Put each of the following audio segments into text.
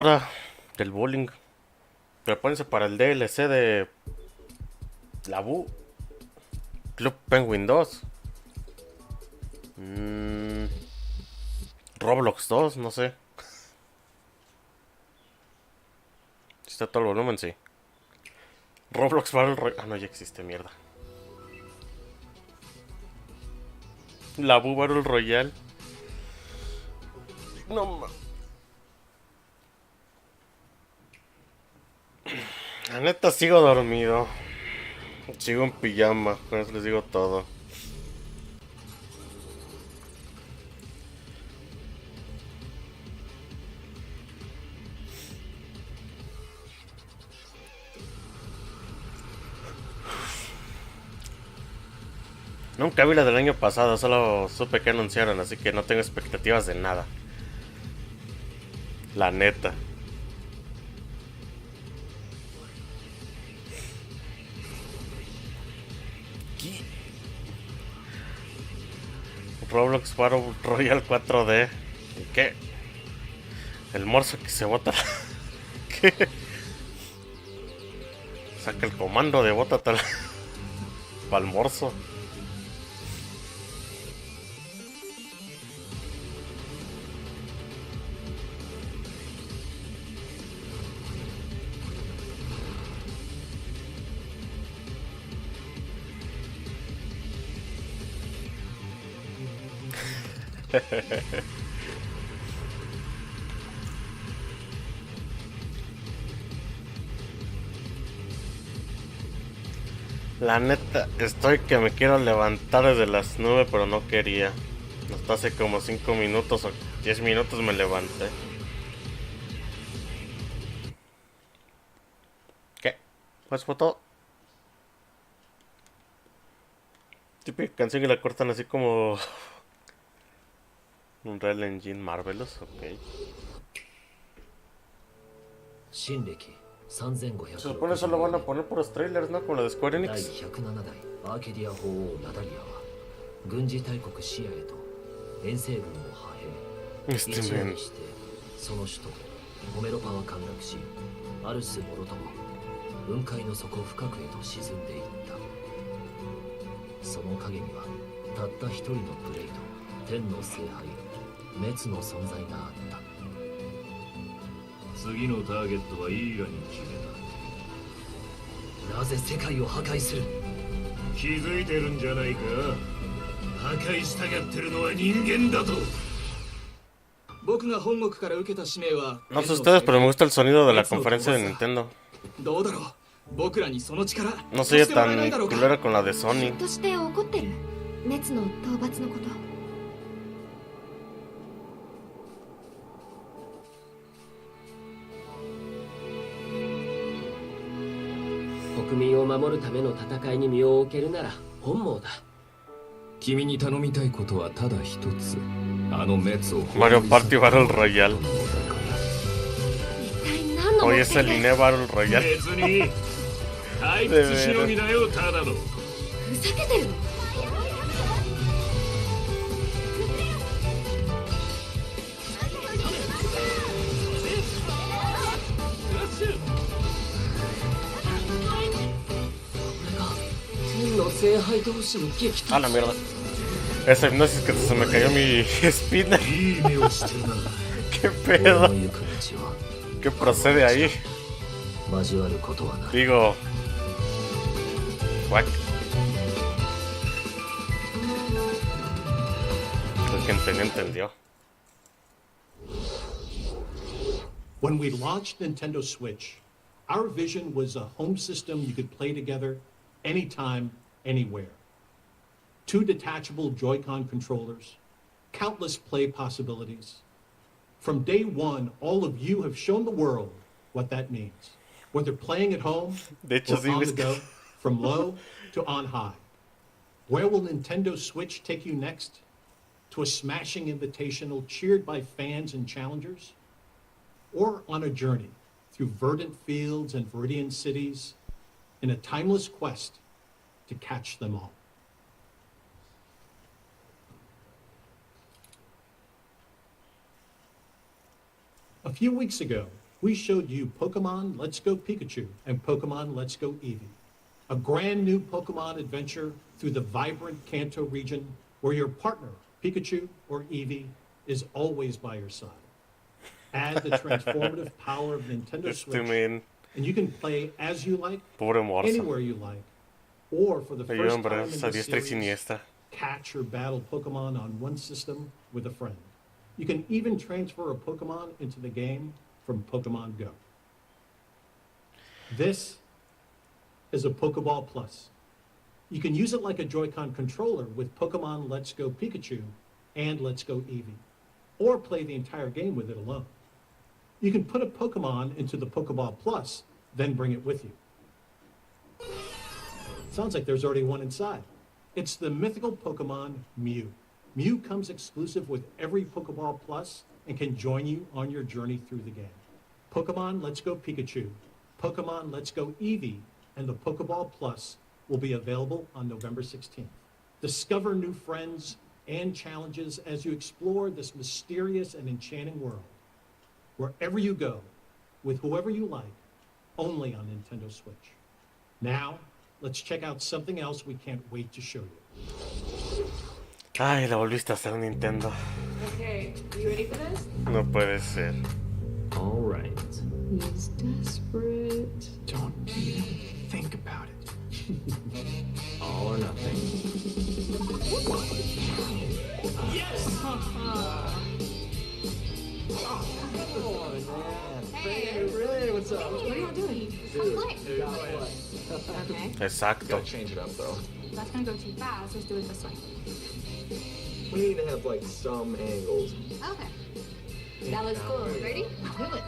Ahora del bowling. Prepárense para el DLC de la Club Penguin 2. Mm, Roblox 2, no sé. Está todo el volumen, sí. Roblox Battle Royale. Ah, no, ya existe, mierda. La Battle Royale. No ma- La neta sigo dormido. Sigo en pijama. Con eso les digo todo. Nunca vi la del año pasado. Solo supe que anunciaron. Así que no tengo expectativas de nada. La neta. Roblox Battle Royale 4D. ¿Qué? El morso que se bota. ¿Qué? Saca el comando de bota tal. Para el morso. La neta, estoy que me quiero levantar desde las 9, pero no quería. Hasta hace como 5 minutos o 10 minutos me levanté. ¿Qué? Pues fue todo. Típica canción que la cortan así como un Real Engine Marvelous, ok. Se supone solo van a poner puros trailers, ¿no? Como la de Square 第 Enix. 107代アーケディア法王ナダリアは軍事大国シアへと遠征軍を派兵。Este 一夜 men. にしてその首都ホメロパは陥落し、アルスもろとも雲海の底深くへと沈んでいった。その影にはたった一人のブレイド、天の聖杯滅の存在があった。次のターゲットはイーラに決めた。なぜ世界を破壊する？気づいてるんじゃないか。破壊したがってるのは人間だと。僕が本国から受けた使命は No sé ustedes, pero me gusta el sonido de la conferencia de Nintendo. どうだろう。僕らにその力 No soy tan culera con la de Sony. として怒ってる。滅の討伐のこと。国民を守るための戦いに身を置けるなら本望だ。君に頼みたいことはただ一つ。あの滅を Mario Party Battle Royale. 一体何の Hoy 目 es 的 el で INE Battle Royale. 別に退屈しのぎだよ、ただの。ふざけてるの？天の聖杯同士の激 A la mierda. Esa hipnosis que se me cayó mi spinner. いい目をしてるな。 ¿Qué pedo? 俺の行く道は ¿Qué procede ahí? 交わることはない。 Digo. What? El que entendió, entendió. When we launched Nintendo Switch, our vision was a home system you could play together anytime, anywhere. 2 detachable Joy-Con controllers, countless play possibilities. From day one, all of you have shown the world what that means. Whether playing at home De hecho, or sí, on ves the que- go, from low to on high. Where will Nintendo Switch take you next? To a smashing invitational cheered by fans and challengers? Or on a journey through verdant fields and viridian cities in a timeless quest to catch them all? A few weeks ago, we showed you Pokemon Let's Go Pikachu and Pokemon Let's Go Eevee, a brand new Pokemon adventure through the vibrant Kanto region where your partner, Pikachu or Eevee, is always by your side. Add the transformative power of Nintendo Switch, and you can play as you like, anywhere you like, or for the first time in the series, catch or battle Pokemon on one system with a friend. You can even transfer a Pokemon into the game from Pokemon Go. This is a Pokeball Plus. You can use it like a Joy-Con controller with Pokemon Let's Go Pikachu and Let's Go Eevee, or play the entire game with it alone. You can put a Pokemon into the Pokeball Plus, then bring it with you. Sounds like there's already one inside. It's the mythical Pokemon Mew. Mew comes exclusive with every Pokeball Plus and can join you on your journey through the game. Pokemon Let's Go Pikachu, Pokemon Let's Go Eevee, and the Pokeball Plus will be available on November 16th. Discover new friends and challenges as you explore this mysterious and enchanting world. Wherever you go, with whoever you like, only on Nintendo Switch. Now, let's check out something else we can't wait to show you. Ay, la volviste a hacer, Nintendo. Okay, you ready for this? No puede ser. All right. He's desperate. Don't even think about it. All or nothing. Hey, Ray, what's up? What are you doing? I'm playing. okay. Exacto. Gotta change it up though. That's gonna go too fast. Let's do it this way. We need to have like some angles. Okay. That looks cool. Ready? Do it.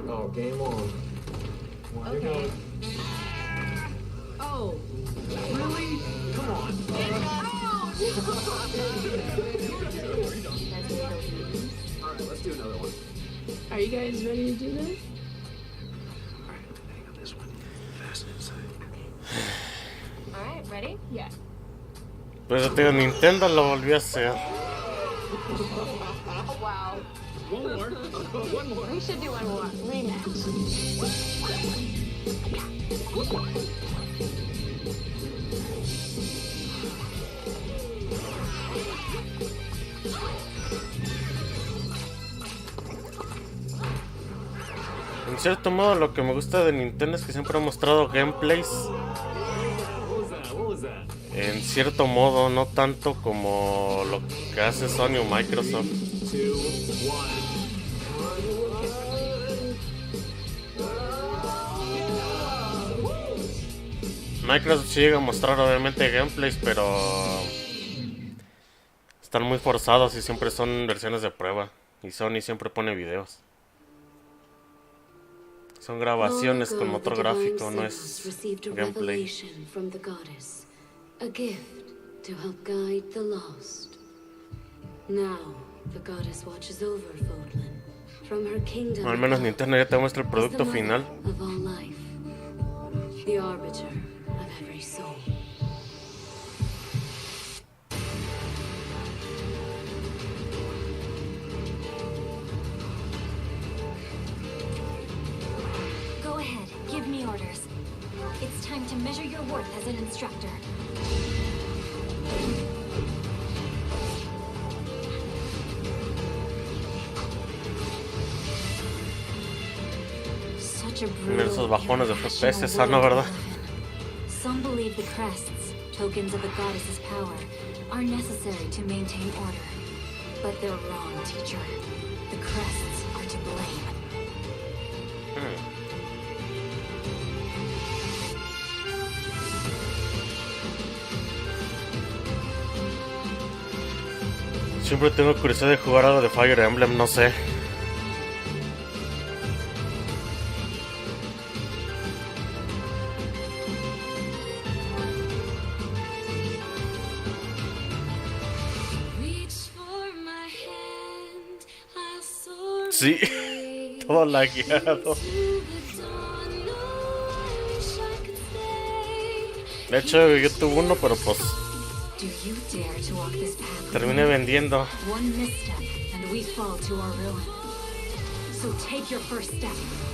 Oh, game on. One to go. Oh. Really? Come on. Alright, let's do another one. Are you guys ready to do this? Alright, hang on this one. Fasten inside. Alright, ready? Yeah. Pues yo tengo Nintendo, lo volví a hacer. Oh, wow. One more. One more. We should do one more. Rematch. En cierto modo, lo que me gusta de Nintendo es que siempre ha mostrado gameplays. What was that? En cierto modo, no tanto como lo que hace Sony o Microsoft. 3, 2, 1. Microsoft sí llega a mostrar obviamente gameplays, pero están muy forzados y siempre son versiones de prueba. Y Sony siempre pone videos. Son grabaciones con otro gráfico, no es gameplay. A gift to help guide the lost. Now, the goddess watches over Fodlan. From her kingdom. Al menos Nintendo ya te muestra el producto as the final. mother of all life, the arbiter of every soul. Go ahead. Give me orders. It's time to measure your worth as an instructor. Such a Tener esos brutal bajones de irrational FPS, ¿no, world verdad? to live in. Some believe the crests, tokens of the goddess's power, are necessary to maintain order. But they're wrong, teacher. The crests are to blame. Siempre tengo curiosidad de jugar algo de Fire Emblem, no sé. Sí, todo lagueado. De hecho, yo tuve uno, pero pues Do you dare to walk this path? terminé vendiendo. One misstep and we fall to our ruin. So take your first step.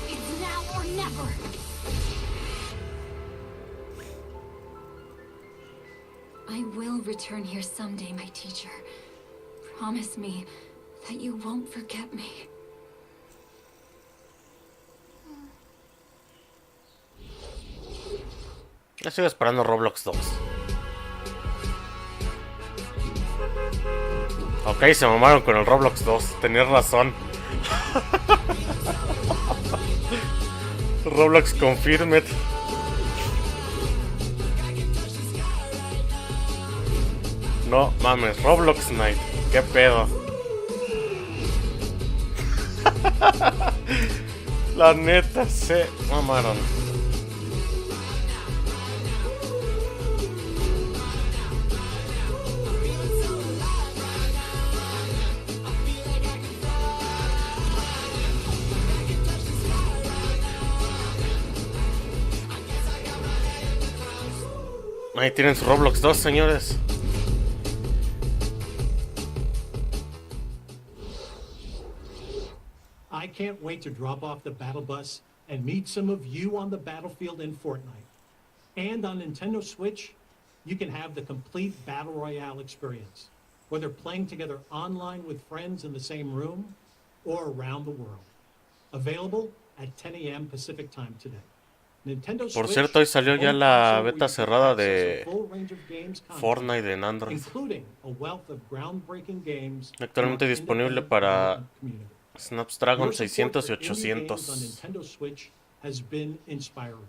It's now or never. I will return here someday, my teacher. Promise me that you won't forget me. Ya estoy esperando Roblox 2. Ok, se mamaron con el Roblox 2. Tenías razón. Roblox confirmed. No mames, Roblox Night. ¿Qué pedo? La neta se mamaron. Ahí tienen su Roblox 2, señores. I can't wait to drop off the battle bus and meet some of you on the battlefield in Fortnite. And on Nintendo Switch, you can have the complete Battle Royale experience, whether playing together online with friends in the same room or around the world. Available at 10 a.m. Pacific Time today. Nintendo Por Switch, cierto, hoy salió ya home la console where beta you can cerrada access a de full range of games content, Fortnite en Android. including a wealth of groundbreaking games Actualmente from our disponible independent para development community. Snapdragon Your support 600 y for indie games on 800. Nintendo Switch has been inspiring.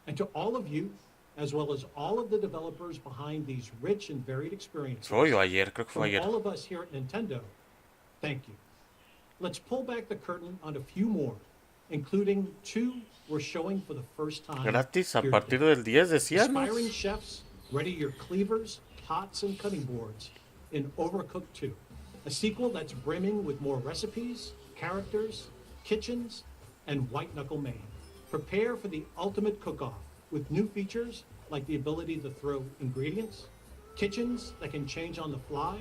And to all of you, as well as all of the developers behind these rich and varied experiences, Hoy o ayer, creo que fue from ayer. all of us here at Nintendo, thank you. Let's pull back the curtain on a few more, including two we're showing for the first time. Gratis a here partir today. del 10 decía, ¿no? Aspiring chefs, ready your cleavers, pots, and cutting boards in Overcooked 2, a sequel that's brimming with more recipes, characters, kitchens, and white-knuckle mayhem. Prepare for the ultimate cook-off with new features like the ability to throw ingredients, kitchens that can change on the fly,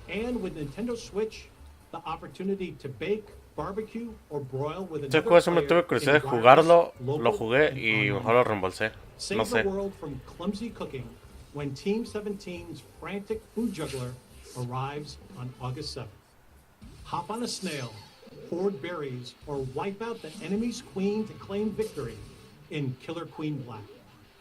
and with Nintendo Switch, the opportunity to bake, barbecue, or broil with Este another juego siempre player tuve curiosidad de in jugarlo, wireless, local, lo jugué and y online mejor lo reembolsé. Save No the sé. world from clumsy cooking when Team 17's frantic food juggler arrives on August 7th. Hop on a snail, hoard berries, or wipe out the enemy's queen to claim victory in Killer Queen Black.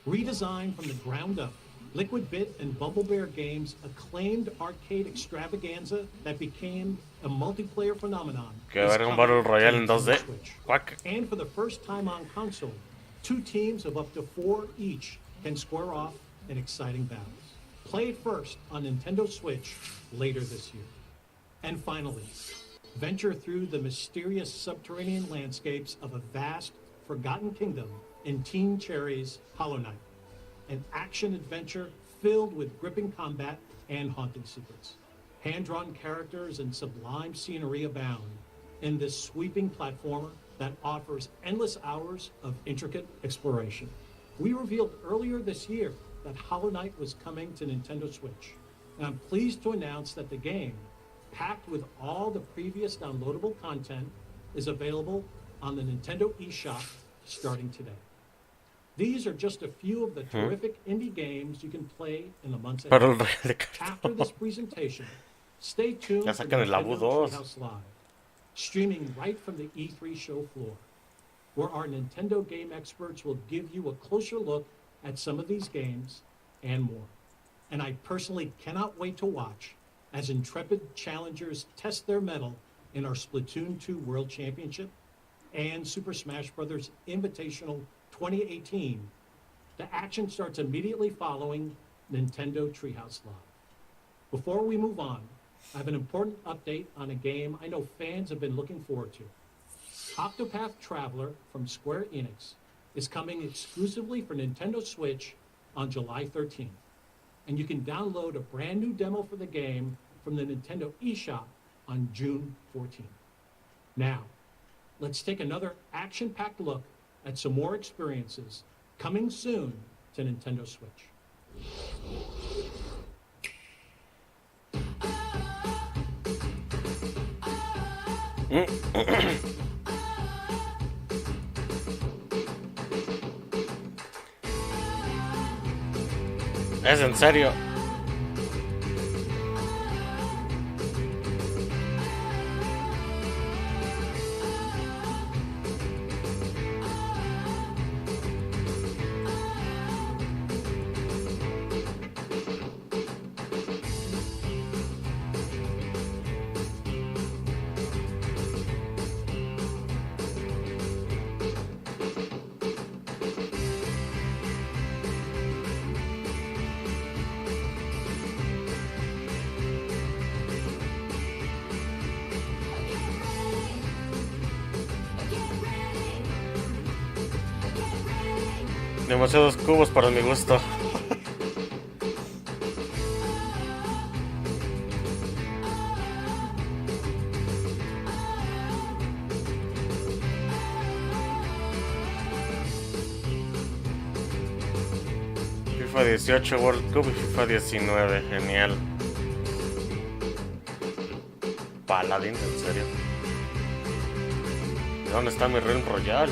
Redesigned from the ground up, Liquid Bit and Bumble Bear Games' acclaimed arcade extravaganza that became a multiplayer phenomenon. Que is haber un coming Battle to Royale en Nintendo 2D. Switch. Quack. And for the first time on console, two teams of up to 4 each can square off in exciting battles. Play it first on Nintendo Switch later this year. And finally, venture through the mysterious subterranean landscapes of a vast, forgotten kingdom in Teen Cherry's Hollow Knight, an action-adventure filled with gripping combat and haunting secrets. Hand-drawn characters and sublime scenery abound in this sweeping platformer that offers endless hours of intricate exploration. We revealed earlier this year that Hollow Knight was coming to Nintendo Switch, and I'm pleased to announce that the game, packed with all the previous downloadable content, is available on the Nintendo eShop starting today. These are just a few of the terrific indie games you can play in the months ahead. Pero el Real de After this presentation, stay tuned Ya for sacan el Abu Nintendo 2. Treehouse Live, streaming right from the E3 show floor, where our Nintendo game experts will give you a closer look at some of these games and more. And I personally cannot wait to watch as intrepid challengers test their mettle in our Splatoon 2 World Championship and Super Smash Bros. Invitational 2018. The action starts immediately following Nintendo Treehouse Live. Before we move on, I have an important update on a game I know fans have been looking forward to. Octopath Traveler from Square Enix is coming exclusively for Nintendo Switch on July 13th. And you can download a brand new demo for the game from the Nintendo eShop on June 14th. Now, let's take another action-packed look at some more experiences coming soon to Nintendo Switch. Es en serio. Demasiados cubos para mi gusto. FIFA 18 World Cup y FIFA 19, genial. Paladín, en serio. ¿Dónde está mi Realm Royal?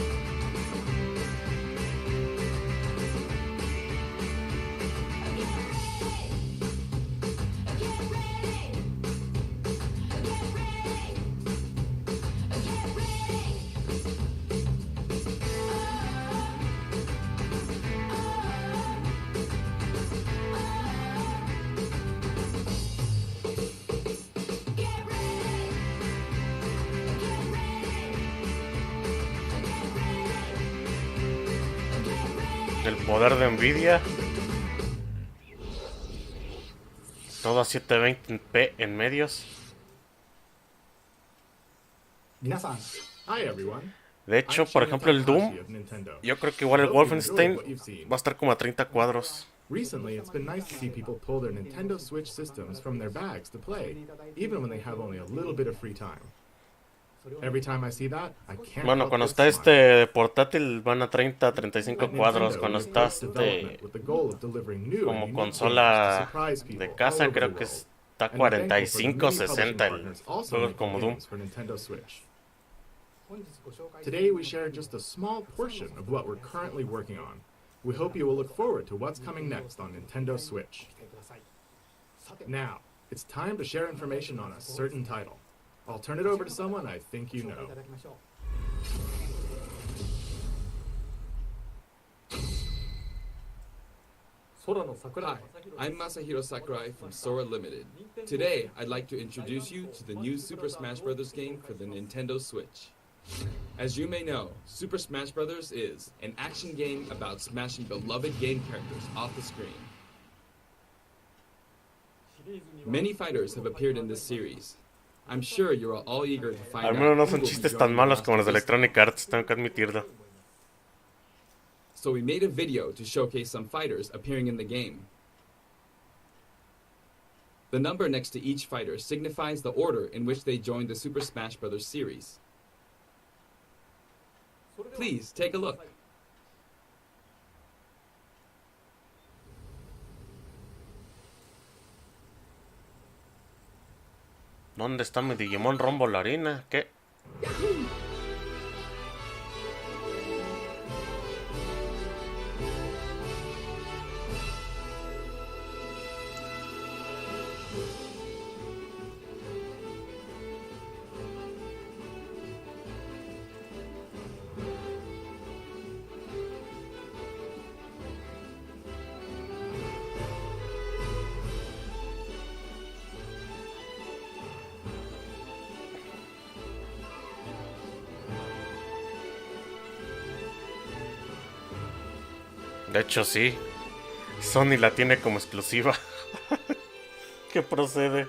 El poder de Nvidia. Todo a 720p en medios. Hi everyone. De hecho, por ejemplo, el Doom, yo creo que igual el Wolfenstein va a estar como a 30 cuadros. Recently, it's been nice to see people pull their Nintendo Switch systems from their bags to play, even when they have only a little bit of free time. Every time I see that, I can't Bueno, help cuando but está smile. portátil van a 30, 35 cuadros. Cuando está como consola de casa, creo que está 45, 60 el juego como Doom. Today we share just a small portion of what we're currently working on. We hope you will look forward to what's coming next on Nintendo Switch. Now, it's time to share information on a certain title. I'll turn it over to someone I think you know. Hi, I'm Masahiro Sakurai from Sora Limited. Today, I'd like to introduce you to the new Super Smash Bros. Game for the Nintendo Switch. As you may know, Super Smash Bros. Is an action game about smashing beloved game characters off the screen. Many fighters have appeared in this series. I'm sure you're all eager to find Al out menos no who son will be chistes joining tan the malos roster como los de this time. Electronic Arts, tengo que admitirlo. So we made a video to showcase some fighters appearing in the game. The number next to each fighter signifies the order in which they joined the Super Smash Bros. Series. Please take a look. ¿Dónde está mi Digimon Rombo la harina? ¿Qué? De hecho, sí. Sony la tiene como exclusiva. ¿Qué procede?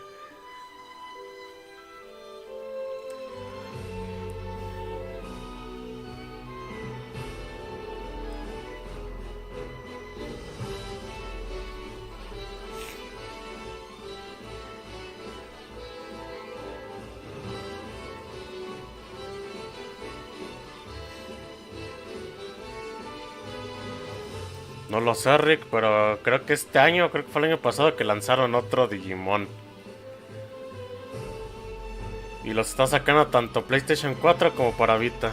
No lo sé, Rick, pero creo que este año, creo que fue el año pasado que lanzaron otro Digimon. Y los está sacando tanto PlayStation 4 como para Vita.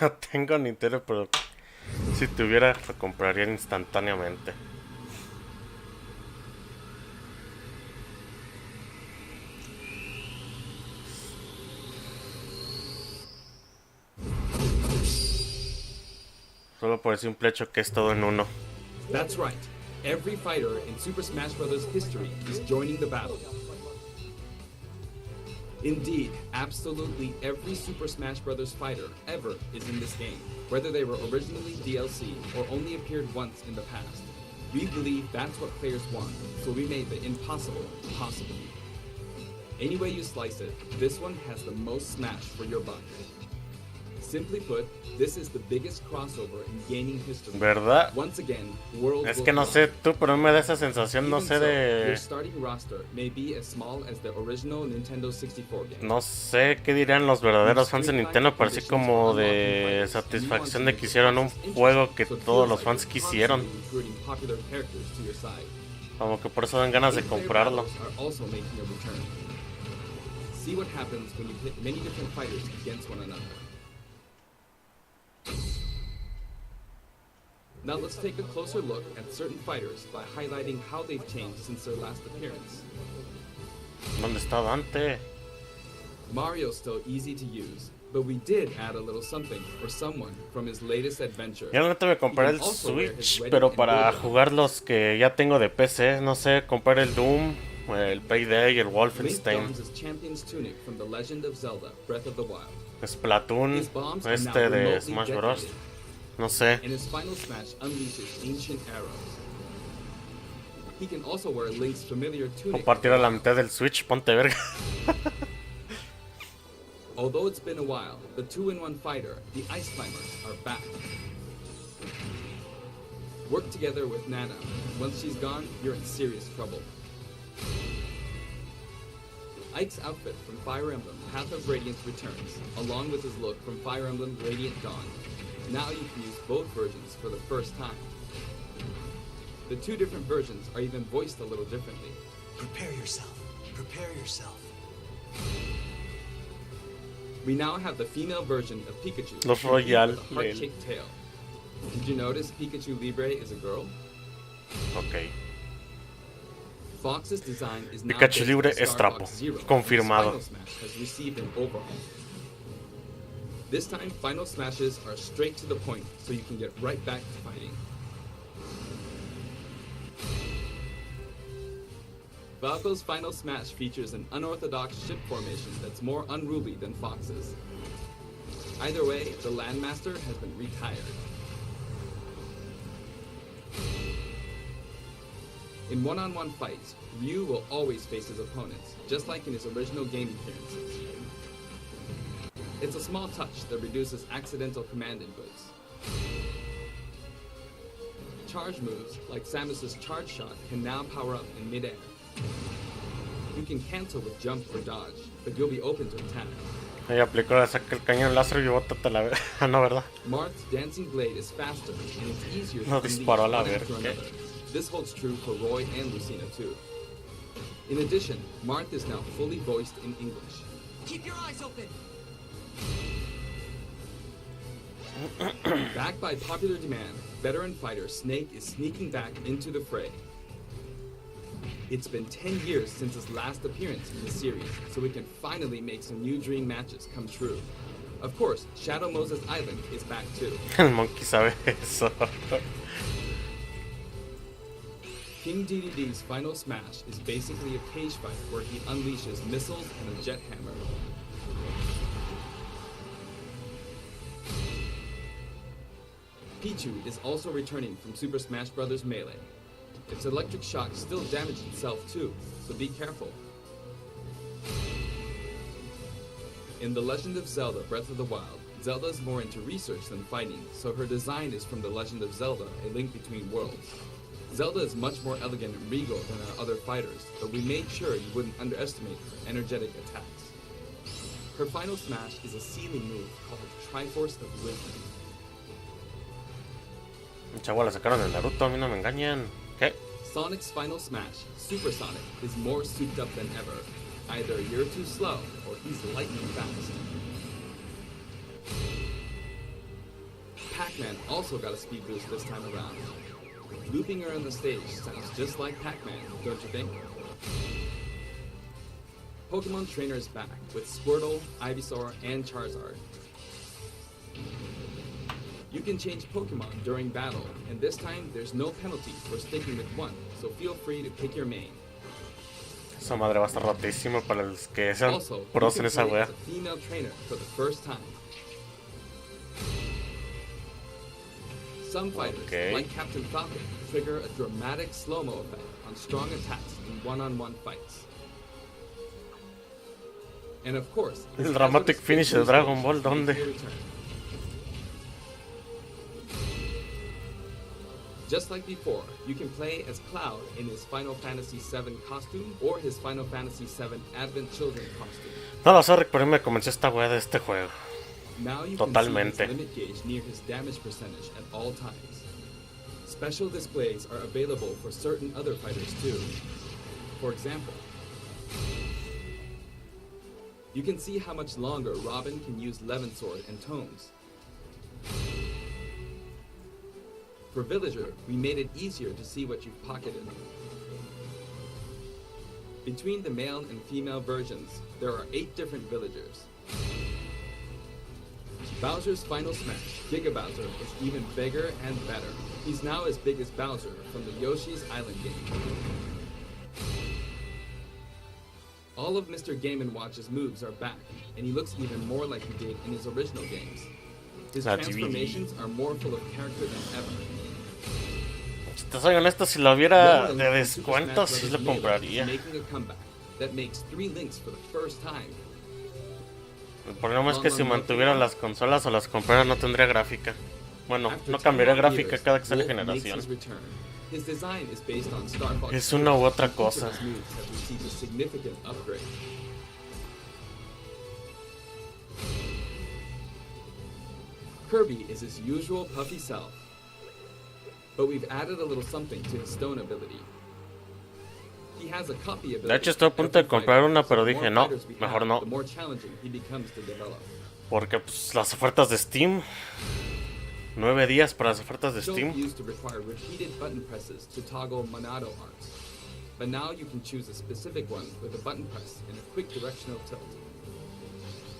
No tengo Nintendo, pero si tuviera lo compraría instantáneamente. Solo por el simple hecho que es todo en uno. That's right. Every fighter in Super Smash Bros. History is joining the battle. Indeed, absolutely every Super Smash Bros. Fighter ever is in this game, whether they were originally DLC or only appeared once in the past. We believe that's what players want, so we made the impossible possible. Any way you slice it, this one has the most Smash for your buck. Simply put, this is the biggest crossover in gaming history. ¿Verdad? Once again, world Es que no sé tú, pero me da esa sensación, no sé Your de... starting roster may be as small as the original Nintendo 64 game. No sé qué dirán los verdaderos fans de Nintendo, pero así como de satisfacción de que hicieron un juego que todos los fans quisieron. Como que por eso dan ganas de comprarlo. See what happens when you pit many different fighters against one another. Now let's take a closer look at certain fighters by highlighting how they've changed since their last appearance. ¿Dónde está Dante? Mario's still easy to use, but we did add a little something for someone from his latest adventure. Yo realmente me compré el Switch, pero para jugar los que ya tengo de PC, no sé, comprar el Doom, el Payday y el Wolfenstein. Splatoon, este de Smash Bros. No sé. Compartir a la mitad del Switch, ponte verga. Although it's been a while, the 2-in-1 fighter, the Ice Climbers, are back. Work together with Nana. Once she's gone, you're in serious trouble. Ike's outfit from Fire Emblem Path of Radiance returns, along with his look from Fire Emblem Radiant Dawn. Now you can use both versions for the first time. The two different versions are even voiced a little differently. Prepare yourself. Prepare yourself. We now have the female version of Pikachu. Los Royal. With a heart-shaped tail. Did you notice Pikachu Libre is a girl? Ok. Fox's design is now Pikachu Libre es trapo. Confirmado. Final Smash has received an overhaul. This time, Final Smashes are straight to the point, so you can get right back to fighting. Falco's Final Smash features an unorthodox ship formation that's more unruly than Fox's. Either way, the Landmaster has been retired. In one-on-one fights, Ryu will always face his opponents, just like in his original game appearances. It's a small touch that reduces accidental command inputs. Charge moves, like Samus's charge shot, can now power up in mid-air. You can cancel with jump or dodge, but you'll be open to attack. Ahí aplicó, le saca el cañón láser y bótate la verga. No, ¿verdad? Marth's dancing blade is faster, and it's easier No to disparó a la unleash one after verga. another. This holds true for Roy and Lucina too. In addition, Marth is now fully voiced in English. Keep your eyes open. Backed by popular demand, veteran fighter Snake is sneaking back into the fray. It's been 10 years since his last appearance in the series, so we can finally make some new dream matches come true. Of course, Shadow Moses Island is back too. El monkey sabe eso. King DDD's final smash is basically a cage fight where he unleashes missiles and a jet hammer. Pichu is also returning from Super Smash Bros. Melee. Its electric shock still damaged itself too, so be careful. In The Legend of Zelda Breath of the Wild, Zelda is more into research than fighting, so her design is from The Legend of Zelda, A Link Between Worlds. Zelda is much more elegant and regal than our other fighters, but we made sure you wouldn't underestimate her energetic attacks. Her final smash is a ceiling move called Triforce of Wisdom. Chagua, la sacaron en Naruto, a mí no me engañan. ¿Qué? Sonic's final smash, Super Sonic, is more souped up than ever. Either you're too slow, or he's lightning fast. Pac-Man also got a speed boost this time around. Looping her on the stage sounds just like Pac-Man, don't you think? Pokemon Trainer is back with Squirtle, Ivysaur, and Charizard. You can change Pokemon during battle, and this time there's no penalty for sticking with one, so feel free to pick your main. Esa madre va a estar rotísima para los que sean Also, you pros can en esa play wea. as a female trainer for the first time. Some fighters, like Captain Falcon, trigger a dramatic slow-mo effect on strong attacks in one-on-one fights. And of course, El dramatic finish de Dragon Ball, ¿dónde? Just like before, you can play as Cloud in his Final Fantasy VII costume or his Final Fantasy VII Advent Children costume. No lo sé, Rick, pero me convenció esta wea de este juego. Now you Totalmente. can see his limit gauge near his damage percentage at all times. Special displays are available for certain other fighters too. For example, you can see how much longer Robin can use Levin Sword and Tomes. For Villager, we made it easier to see what you've pocketed. Between the male and female versions, there are 8 different villagers. Bowser's Final Smash, Giga Bowser, is even bigger and better. He's now as big as Bowser from the Yoshi's Island game. All of Mr. Game & Watch's moves are back, and he looks even more like he did in his original games. His transformations are more full of character than ever. Si te soy honesto, si lo viera de descuento, sí lo compraría. Making a comeback that makes 3 links for the first time. El problema es que si mantuviera las consolas o las comprara no tendría gráfica. Bueno, no cambiaría gráfica cada que sale generación. Es una u otra cosa. Kirby is his usual puffy self, but we've added a little something to his stone ability. He has a copy ability. De hecho, estoy a punto de comprar una, pero dije no, mejor no. Porque pues, las ofertas de Steam, 9 días para las ofertas de Steam. But now you can choose a specific one with a button press and a quick directional tilt.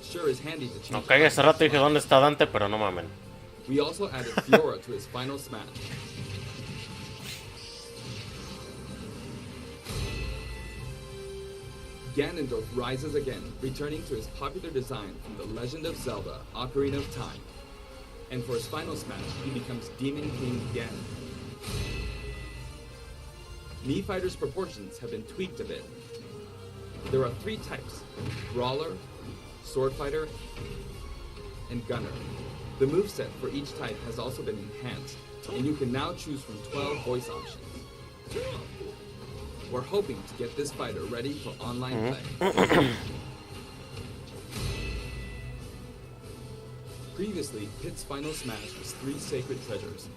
Sure is handy to change. Ok, hace rato dije dónde está Dante, pero no mamen. We also added Fiora to his final smash. Ganondorf rises again, returning to his popular design from The Legend of Zelda: Ocarina of Time. And for his final smash, he becomes Demon King Ganon. Mii Fighter's proportions have been tweaked a bit. There are 3 types: Brawler, Sword Fighter, and Gunner. The moveset for each type has also been enhanced, and you can now choose from 12 voice options. We're hoping to get this fighter ready for online play. Previously, Pit's final smash was 3 sacred treasures.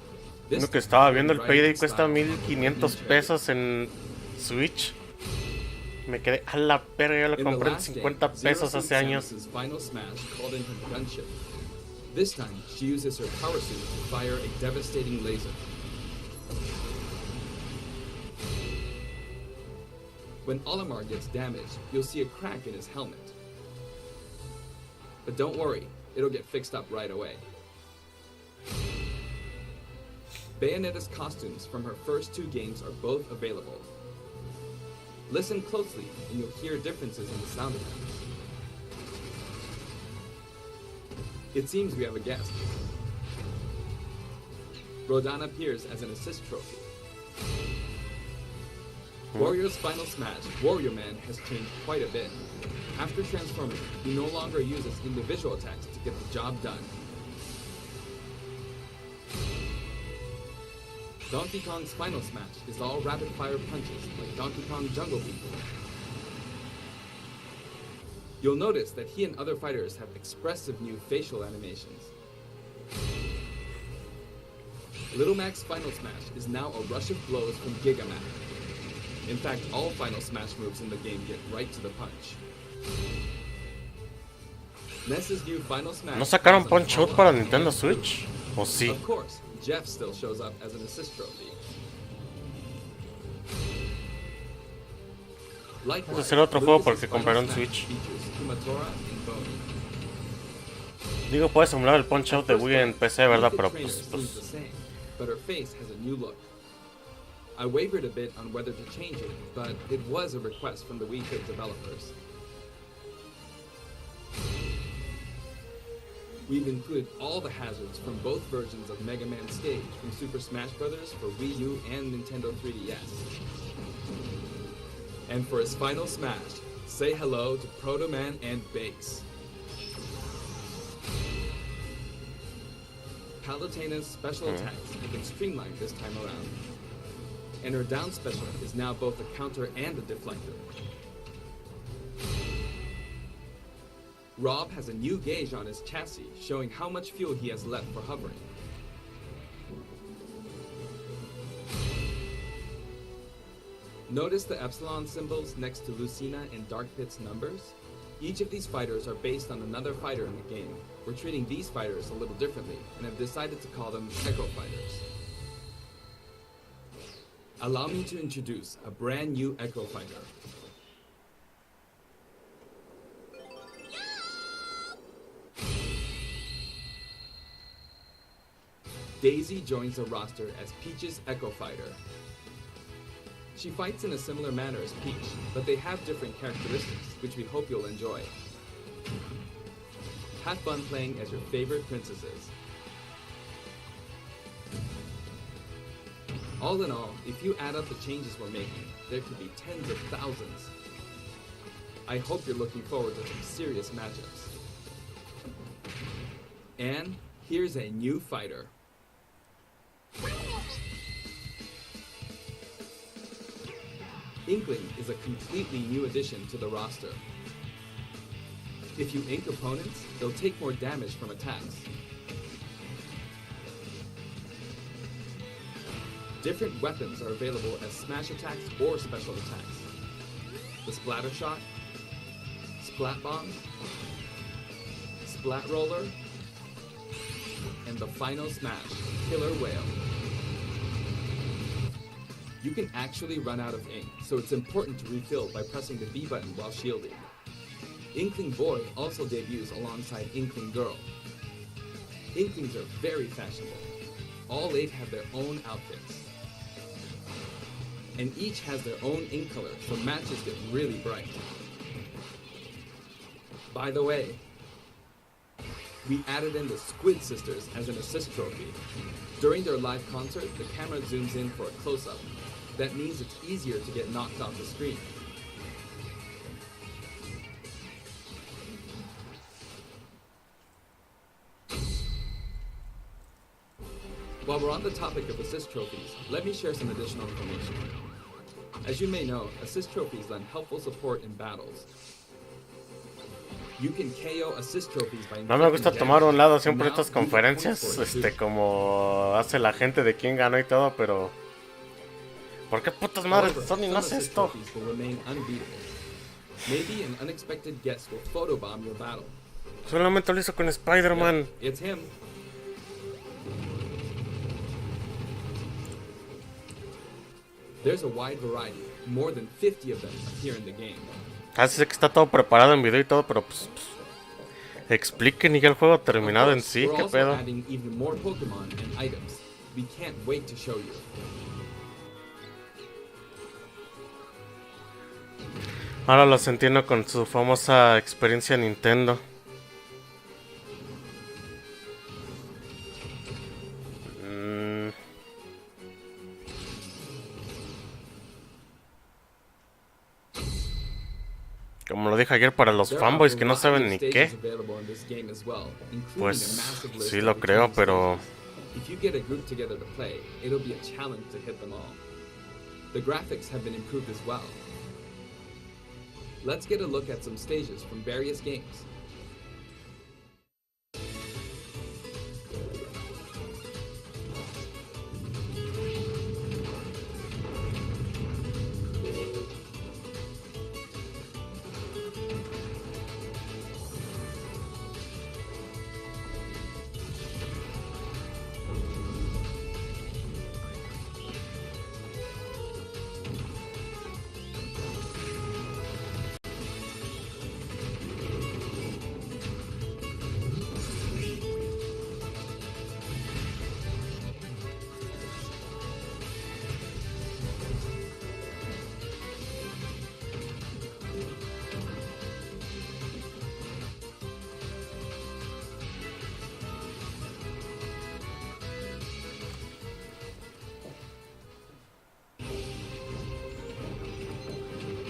Uno que estaba viendo el Payday cuesta 1500 pesos en Switch. Me quedé a la perra, yo lo compré en 50 pesos hace años. This time, she uses her power suit to fire a devastating laser. When Olimar gets damaged, you'll see a crack in his helmet. But don't worry, it'll get fixed up right away. Bayonetta's costumes from her first 2 games are both available. Listen closely and you'll hear differences in the sound effects. It seems we have a guest. Rodan appears as an assist trophy. Warrior's final smash, Warrior Man, has changed quite a bit. After transforming, he no longer uses individual attacks to get the job done. Donkey Kong's final smash is all rapid-fire punches like Donkey Kong Jungle Beat. You'll notice that he and other fighters have expressive new facial animations. Little Mac's final smash is now a rush of blows from Giga Mac. In fact, all final smash moves in the game get right to the punch. Ness's new final smash. ¿No sacaron Punch Out para Nintendo Switch? ¿O sí? Of course, Jeff still shows up as an assist trophy. Likewise, Ese será otro juego Lucas's porque final compraré un smash Switch. features Kumatora and Boney. Digo, puedes emular el Punch Out de Wii en PC, ¿verdad? Pero Trainer pues, seems the same, but her face has a new look. I wavered a bit on whether to change it, but it was a request from the Wii Fit developers. We've included all the hazards from both versions of Mega Man Stage from Super Smash Bros. For Wii U and Nintendo 3DS. And for his final smash, say hello to Proto Man and Bass. Palutena's special attacks have been streamlined this time around. And her down special is now both a counter and a deflector. Rob has a new gauge on his chassis, showing how much fuel he has left for hovering. Notice the epsilon symbols next to Lucina and Dark Pit's numbers? Each of these fighters are based on another fighter in the game. We're treating these fighters a little differently, and have decided to call them Echo Fighters. Allow me to introduce a brand new Echo Fighter. Daisy joins the roster as Peach's Echo Fighter. She fights in a similar manner as Peach, but they have different characteristics, which we hope you'll enjoy. Have fun playing as your favorite princesses. All in all, if you add up the changes we're making, there could be tens of thousands. I hope you're looking forward to some serious matchups. And here's a new fighter. Inkling is a completely new addition to the roster. If you ink opponents, they'll take more damage from attacks. Different weapons are available as smash attacks or special attacks. The Splatter Shot, Splat Bomb, Splat Roller, and the final smash, Killer Whale. You can actually run out of ink, so it's important to refill by pressing the B button while shielding. Inkling Boy also debuts alongside Inkling Girl. Inklings are very fashionable. All 8 have their own outfits. And each has their own ink color, so matches get really bright. By the way, we added in the Squid Sisters as an assist trophy. During their live concert, the camera zooms in for a close-up. That means it's easier to get knocked off the screen. While we're on the topic of assist trophies, let me share some additional information. As you may know, assist trophies lend helpful support in battles. You can KO assist trophies by no me gusta tomar un lado siempre en estas conferencias, como hace la gente de quién ganó y todo, pero ¿por qué putas madres Sony no hace esto? Maybe an unexpected guest will photobomb your battle. Solamente lo hizo con Spider-Man. Yeah, it's him. There's a wide variety. More than 50 of them appear in the game. Casi sé que está todo preparado en video y todo, pero pues expliquen y ya el juego terminado en sí, qué pedo. Adding even more Pokemon and items. We can't wait to show you. Ahora los entiendo con su famosa experiencia Nintendo. Como lo dije ayer, para los fanboys que no saben ni qué, pues sí lo creo, pero if you get a group together to play, it'll be a challenge to hit them all. The graphics have been improved as well. Let's get a look at some stages from various games.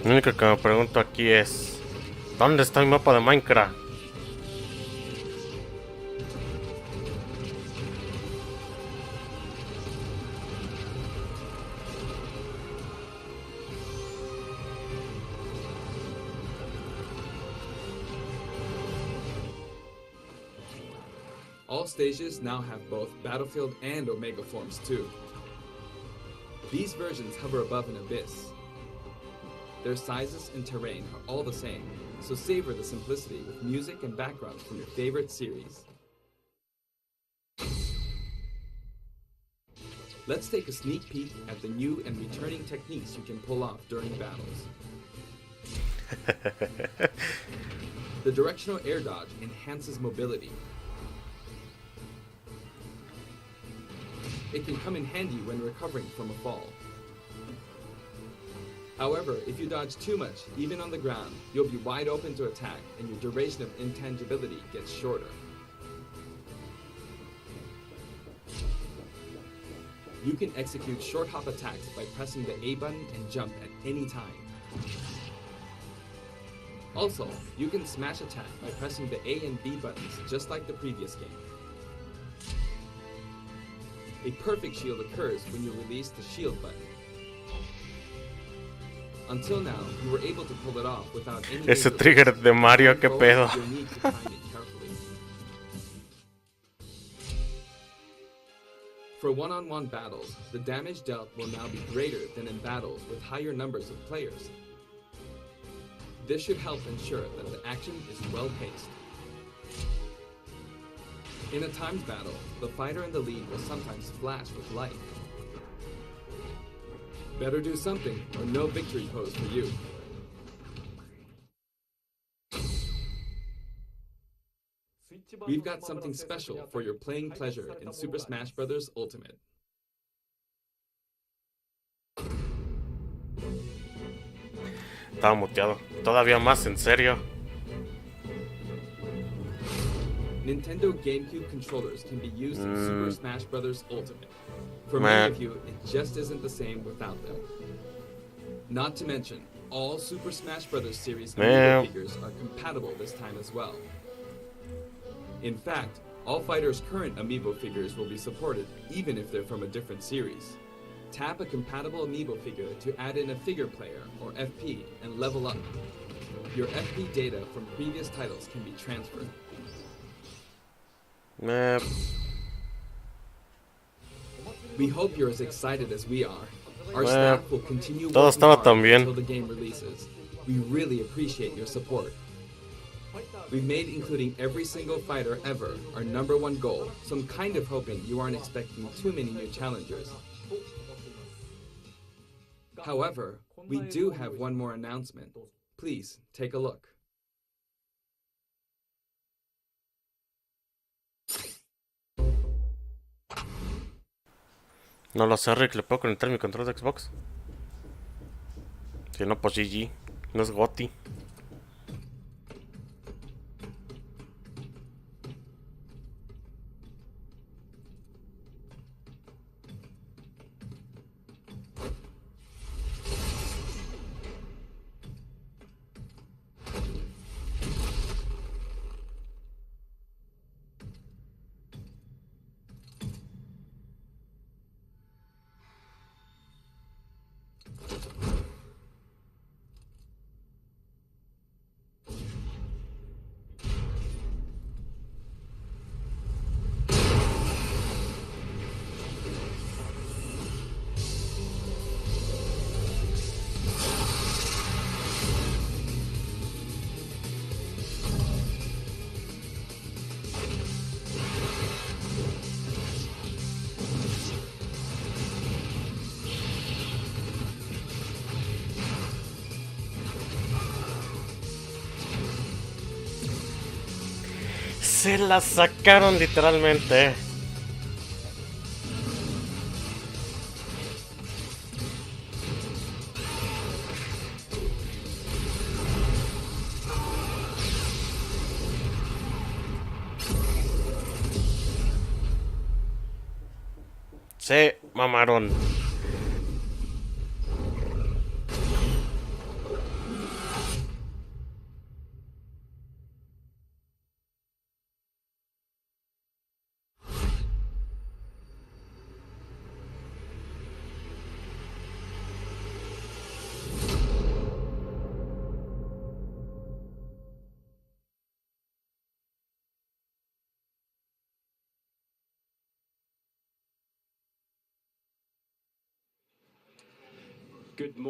Lo único que me pregunto aquí es: ¿dónde está mi mapa de Minecraft? All stages now have both Battlefield and Omega forms too. These versions hover above an abyss. Their sizes and terrain are all the same, so savor the simplicity with music and backgrounds from your favorite series. Let's take a sneak peek at the new and returning techniques you can pull off during battles. The directional air dodge enhances mobility. It can come in handy when recovering from a fall. However, if you dodge too much, even on the ground, you'll be wide open to attack and your duration of intangibility gets shorter. You can execute short hop attacks by pressing the A button and jump at any time. Also, you can smash attack by pressing the A and B buttons just like the previous game. A perfect shield occurs when you release the shield button. Until now, you were able to pull it off without any Ese trigger de Mario, qué pedo. You'll need to time it carefully. For one-on-one battles, the damage dealt will now be greater than in battles with higher numbers of players. This should help ensure that the action is well-paced. In a timed battle, the fighter in the lead will sometimes flash with light. Better do something, or no victory pose for you. We've got something special for your playing pleasure in Super Smash Bros. Ultimate. Estaba muteado. Todavía más, en serio. Nintendo GameCube controllers can be used in Super Smash Bros. Ultimate. For many of you, it just isn't the same without them. Not to mention, all Super Smash Bros. Series amiibo figures are compatible this time as well. In fact, all fighters' current amiibo figures will be supported, even if they're from a different series. Tap a compatible amiibo figure to add in a figure player, or FP, and level up. Your FP data from previous titles can be transferred. We hope you're as excited as we are. Our staff will continue working hard until the game releases. We really appreciate your support. We've made including every single fighter ever our #1 goal, so I'm kind of hoping you aren't expecting too many new challengers. However, we do have one more announcement. Please take a look. No lo sé, Rick, ¿le puedo conectar mi control de Xbox? Si no, pues GG. No es GOTY. Se la sacaron literalmente. Se mamaron. Good morning.